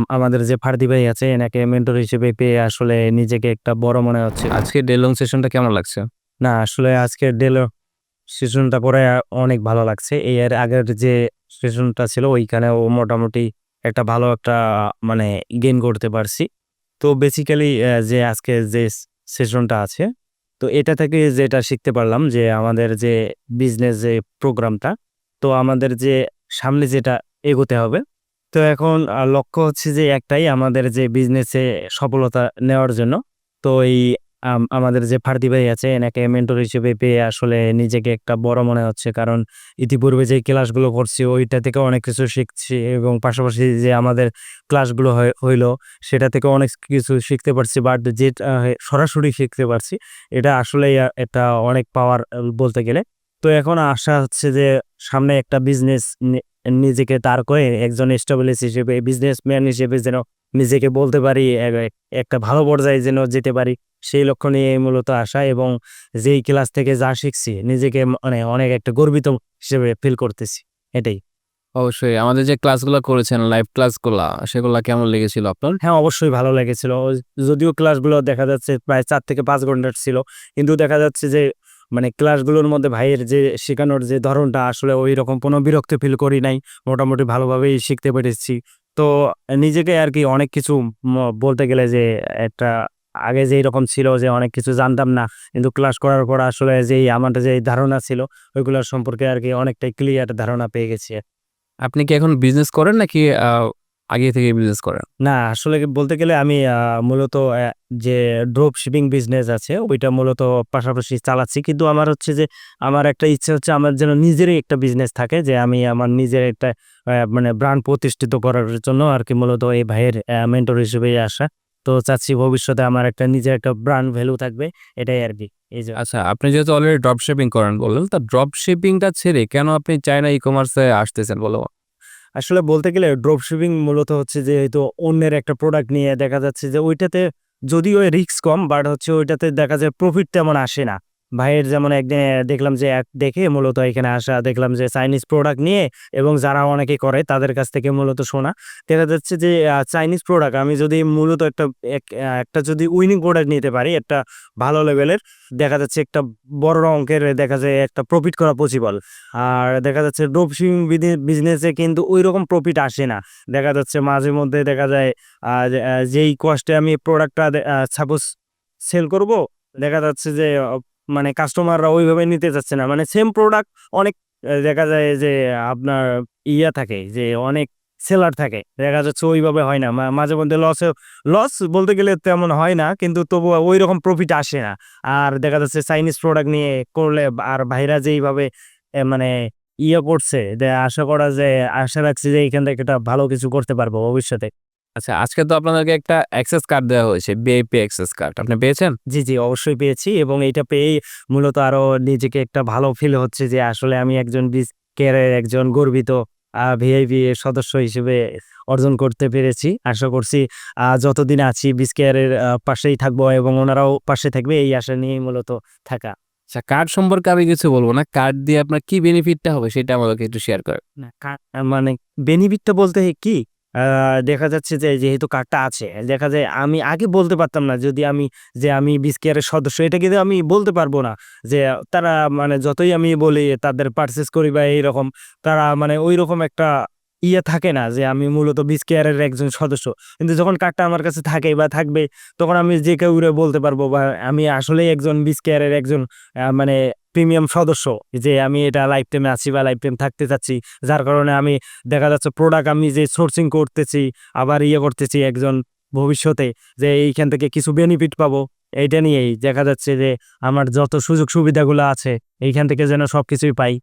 আমাদের যে ফার্দি ভাই আছে এনাকে মেন্টর হিসেবে পেয়ে আসলে নিজেকে একটা বড় মনে হচ্ছে। আজকে ডে লং সেশনটা কেমন লাগছে? না আসলে আজকের সেশনটা করে অনেক ভালো লাগছে। এর আগের যে সেশনটা ছিল ওইখানেও মোটামুটি একটা ভালো একটা মানে গেইন করতে পারছি। তো বেসিক্যালি যে আজকে যে সেশনটা আছে, তো এটা থেকে যেটা শিখতে পারলাম যে আমাদের যে বিজনেস যে প্রোগ্রামটা, তো আমাদের যে সামনে যেটা এগোতে হবে। তো এখন লক্ষ্য হচ্ছে যে একটাই আমাদের যে বিজনেসে সফলতা নেওয়ার জন্য। তো এই আমাদের যে ফার্দি ভাই আছে এনাকে মেন্টর হিসেবে পেয়ে আসলে নিজেকে একটা বড় মনে হচ্ছে। কারণ ইতিপূর্বে যে ক্লাসগুলো করছি ওইটা থেকে অনেক কিছু শিখছি এবং পাশাপাশি যে আমাদের ক্লাসগুলো হইলো সেটা থেকে অনেক কিছু শিখতে পারছি। বাট যেটা সরাসরি শিখতে পারছি এটা আসলেই একটা অনেক পাওয়ার বলতে গেলে। তো এখন আশা হচ্ছে যে সামনে একটা বিজনেস নিজেকে দাঁড় করে একজন এস্টাবলিশ হিসেবে বিজনেসম্যান হিসেবে যেন নিজেকে বলতে পারি, একটা ভালো পর্যায়ে যেন যেতে পারি, সেই লক্ষ্য নিয়ে মূলত আসা। এবং যেই ক্লাস থেকে যা শিখছি নিজেকে মানে অনেক একটা গর্বিত হিসেবে ফিল করতেছি। এটাই। অবশ্যই আমাদের যে ক্লাসগুলা করেছেন, লাইভ ক্লাসগুলা, সেগুলা কেমন লেগেছিল আপনার? হ্যাঁ, অবশ্যই ভালো লেগেছিল। যদিও ক্লাসগুলো দেখা যাচ্ছে প্রায় ৪ থেকে ৫ ঘন্টার ছিল। কিন্তু দেখা যাচ্ছে যে মানে ক্লাসগুলোর মধ্যে ভাইয়ের যে শেখানোর যে ধরনটা আসলে ঐরকম কোনো বিরক্তি ফিল করি নাই। মোটামুটি ভালোভাবেই শিখতে পেরেছি। তো নিজেকে আরকি অনেক কিছু বলতে গেলে যে একটা আগে যেইরকম ছিল যে অনেক কিছু জানতাম না। কিন্তু ক্লাস করার পর আসলে যেই আমার যেই ধারণা ছিল ওইগুলোর সম্পর্কে আরকি অনেকটাই ক্লিয়ার ধারণা পেয়ে গেছি। আপনি কি এখন বিজনেস করেন নাকি আগে থেকেই বিজনেস করেন? না, আসলে বলতে গেলে আমি মূলত যে ড্রপ শিপিং বিজনেস আছে ওইটা মূলত পাশাপাশি চালাচ্ছি। কিন্তু আমার হচ্ছে যে আমার একটা ইচ্ছা হচ্ছে আমার যেন নিজেরই একটা বিজনেস থাকে, যে আমি আমার নিজের একটা মানে ব্র্যান্ড প্রতিষ্ঠিত করার জন্য আরকি মূলত এই ভাইয়ের মেন্টর হিসেবেই আসা। তো চাচ্ছি ভবিষ্যতে আমার একটা নিজের একটা ব্র্যান্ড ভ্যালু থাকবে। এটাই আরকি। এই যে আচ্ছা, আপনি যেহেতু অলরেডি ড্রপ শিপিং করেন বললেন, তা ড্রপ শিপিংটা ছেড়ে কেন আপনি চায়না ই-কমার্সে আসতেছেন বলো? আসলে বলতে গেলে ড্রপ শিপিং মূলত হচ্ছে যে হয়তো অন্যের একটা প্রোডাক্ট নিয়ে দেখা যাচ্ছে যে ওইটাতে যদিও রিস্ক কম, বাট হচ্ছে ওইটাতে দেখা যায় প্রফিট তেমন আসে না। ভাইয়ের যেমন একদিন দেখলাম যে দেখে মূলত এখানে আসা দেখলাম যে চাইনিজ প্রোডাক্ট নিয়ে এবং যারা অনেকে করে তাদের কাছ থেকে মূলত শোনা। দেখা যাচ্ছে যে চাইনিজ প্রোডাক্ট আমি যদি মূলত একটা যদি উইনিং প্রোডাক্ট নিতে পারি একটা ভালো লেভেলের, দেখা যাচ্ছে একটা বড় অঙ্কের দেখা যায় একটা প্রফিট করা পসিবল। আর দেখা যাচ্ছে ড্রপ শিপিং বিজনেসে কিন্তু ঐরকম প্রফিট আসে না। দেখা যাচ্ছে মাঝে মধ্যে দেখা যায় যেই কস্টে আমি প্রোডাক্টটা সাপোজ সেল করব, দেখা যাচ্ছে যে মানে কাস্টমাররা ওইভাবে নিতে চাচ্ছে না। মানে সেম প্রোডাক্ট অনেক দেখা যায় যে আপনার থাকে যে অনেক সেলার থাকে। দেখা যাচ্ছে ওইভাবে হয় না। মাঝে মধ্যে লস বলতে গেলে তেমন হয় না, কিন্তু তবুও ঐরকম প্রফিট আসে না। আর দেখা যাচ্ছে চাইনিজ প্রোডাক্ট নিয়ে করলে আর ভাইরা যেইভাবে মানে করছে যে আশা রাখছি যে এখান থেকে একটা ভালো কিছু করতে পারবো ভবিষ্যতে। আচ্ছা, আজকে তো আপনাদেরকে একটা অ্যাক্সেস কার্ড দেওয়া হয়েছে, ভিআইপি অ্যাক্সেস কার্ড। আপনি পেয়েছেন? জি, জি, অবশ্যই পেয়েছি এবং এইটা পেয়েই মূলত আরো নিজেকে একটা ভালো ফিল হচ্ছে যে আসলে আমি একজন কেয়ারের একজন গর্বিত ভিআইপি সদস্য হিসেবে অর্জন করতে পেরেছি। আশা করছি যতদিন আছি কেয়ারের পাশেই থাকবো এবং ওনারাও পাশে থাকবে এই আশা নিয়েই মূলত থাকা। আচ্ছা, কার্ড সম্পর্কে আমি কিছু বলব না। কার্ড দিয়ে আপনার কি বেনিফিটটা হবে সেটা আমাদেরকে একটু শেয়ার করেন। না মানে বেনিফিটটা বলতে কি? আ দেখা যাচ্ছে যে যেহেতু কার্ডটা আছে, দেখা যায় আমি আগে বলতে পারতাম না যদি আমি বিসকেয়ারের সদস্য এটা কিন্তু আমি বলতে পারব না। যে তারা মানে যতই আমি বলি তাদের পারচেজ করি বা এইরকম, তারা মানে ঐরকম একটা থাকে না যে আমি মূলত বিসকেয়ারের একজন সদস্য। কিন্তু যখন কার্ডটা আমার কাছে থাকে বা থাকবে তখন আমি যে কাউরে বলতে পারবো বা আমি আসলেই একজন বিসকেয়ারের একজন মানে প্রিমিয়াম সদস্য, যে আমি এটা লাইফ টাইমে আছি বা লাইফ টাইম থাকতে চাচ্ছি। যার কারণে আমি দেখা যাচ্ছে প্রোডাক্ট আমি যে সোর্সিং করতেছি, আবার করতেছি একজন ভবিষ্যতে যে এইখান থেকে কিছু বেনিফিট পাবো। এইটা নিয়েই দেখা যাচ্ছে যে আমার যত সুযোগ সুবিধাগুলো আছে এইখান থেকে যেন সবকিছুই পাই।